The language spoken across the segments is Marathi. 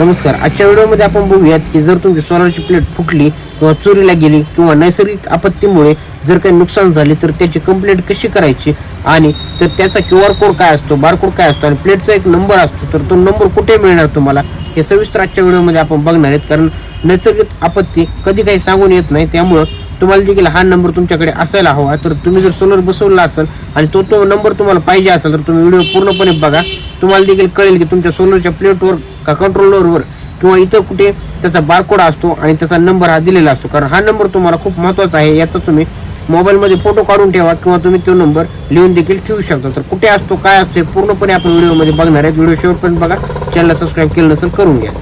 नमस्कार. आजच्या व्हिडिओमध्ये आपण बघूयात की जर तुमची सोलरची प्लेट फुटली किंवा चोरीला गेली किंवा नैसर्गिक आपत्तीमुळे जर काही नुकसान झाले तर त्याची कंप्लेंट कशी करायची आणि तर त्याचा QR कोड काय असतो, बारकोड काय असतो आणि प्लेटचा एक नंबर असतो, तर तो नंबर कुठे मिळणार तुम्हाला हे सविस्तर आजच्या व्हिडिओमध्ये आपण बघणार आहेत. कारण नैसर्गिक आपत्ती कधी काही सांगून येत नाही, त्यामुळं तुम्हाला देखील हा नंबर तुमच्याकडे असायला हवा. तर तुम्ही जर सोलर बसवला असेल आणि तो नंबर तुम्हाला पाहिजे असेल तर तुम्ही व्हिडिओ पूर्णपणे बघा. तुम्हाला देखील कळेल की तुमच्या सोलरच्या प्लेटवर का कंट्रोलरवर किंवा इतर कुठे त्याचा बारकोड असतो आणि त्याचा नंबर हा दिलेला असतो. कारण हा नंबर तुम्हाला खूप महत्त्वाचा आहे. याचा तुम्ही मोबाईलमध्ये फोटो काढून ठेवा किंवा तुम्ही तो नंबर लिहून देखील ठेवू शकता. तर कुठे असतो, काय असतो हे पूर्णपणे आपण व्हिडिओमध्ये बघणार आहेत. व्हिडिओ शेवटपर्यंत बघा. चॅनलला सबस्क्राईब केलं नसेल करून घ्या.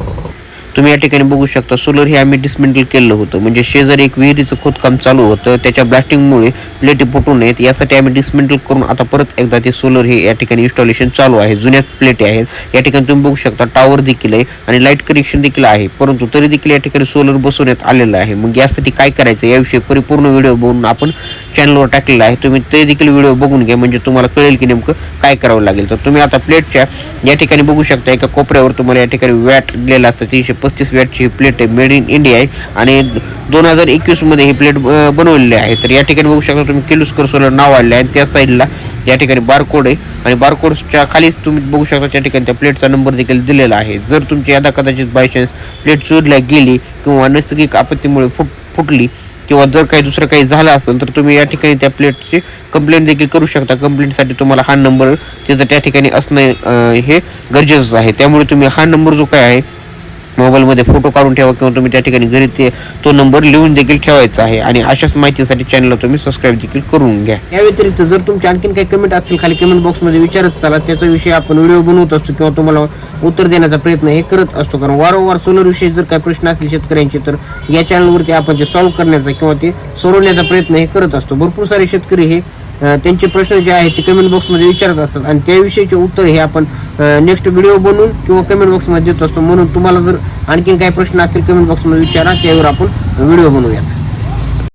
तुम्ही या ठिकाणी बघू शकता सोलर हे आम्ही डिसमेंटल केलं होतं, म्हणजे शेजारी एक विहिरीचं खोदकाम चालू होतं. त्याच्या ब्लास्टिंगमुळे प्लेटी फुटू नयेत यासाठी आम्ही डिसमेंटल करून आता परत एकदा ते सोलर हे या ठिकाणी इन्स्टॉलेशन चालू आहे. जुन्या प्लेटी आहेत. या ठिकाणी तुम्ही बघू शकता टॉवर देखील आहे आणि लाईट कनेक्शन देखील आहे, परंतु तरी देखील या ठिकाणी सोलर बसवण्यात आलेलं आहे. मग यासाठी काय करायचं याविषयी परिपूर्ण व्हिडिओ बनवून आपण चॅनलवर टाकलेला आहे. तुम्ही ते देखील व्हिडिओ बघून घ्या, म्हणजे तुम्हाला कळेल की नेमकं काय करावं लागेल. तर तुम्ही आता प्लेटच्या या ठिकाणी बघू शकता एका कोपऱ्यावर तुम्हाला या ठिकाणी वॅट दिलेला असतं. 335 वॅटची ही प्लेट आहे, मेड इन इंडिया आहे आणि 2021 मध्ये ही प्लेट बनवलेली आहे. तर या ठिकाणी बघू शकता तुम्ही किर्लोस्कर सोलर नाव आलेलं आहे. त्या साईडला या ठिकाणी बारकोड आहे आणि बारकोडच्या खालीच तुम्ही बघू शकता त्या ठिकाणी त्या प्लेटचा नंबर देखील दिलेला आहे. जर तुमची यदा कदाचित बायचान्स प्लेट चोरीला गेली किंवा नैसर्गिक आपत्तीमुळे फुटली किंवा जर काही दुसरं काही झालं असेल तर तुम्ही या ठिकाणी त्या प्लेटची कंप्लेंट देखील करू शकता. कंप्लेंटसाठी तुम्हाला हा नंबर त्याचं त्या ठिकाणी असणं हे गरजेचं आहे. त्यामुळे तुम्ही हा नंबर जो काय आहे मोबाईलमध्ये फोटो काढून ठेवा किंवा तुम्ही त्या ठिकाणी घरी तो नंबर लिहून देखील ठेवायचा आहे. आणि अशाच माहितीसाठी चॅनलला तुम्ही सबस्क्राईब देखील करून घ्या. या व्यतिरिक्त जर तुमचे आणखीन काही कमेंट असतील खाली कमेंट बॉक्समध्ये विचारत चला. त्याचा विषय आपण व्हिडिओ बनवत असतो किंवा तुम्हाला उत्तर देण्याचा प्रयत्न हे करत असतो. कारण वारंवार सोलर विषयी जर काही प्रश्न असतील शेतकऱ्यांचे तर या चॅनलवरती आपण ते सॉल्व्ह करण्याचा किंवा ते सोडवण्याचा प्रयत्न हे करत असतो. भरपूर सारे शेतकरी हे त्यांचे प्रश्न जे आहेत ते कमेंट बॉक्समध्ये विचारत असतात आणि त्याविषयीचे उत्तर हे आपण नेक्स्ट व्हिडिओ बनवून किंवा कमेंट बॉक्समध्ये देत असतो. म्हणून तुम्हाला जर आणखीन काही प्रश्न असतील कमेंट बॉक्समध्ये विचारा, त्यावर आपण व्हिडिओ बनवूयात.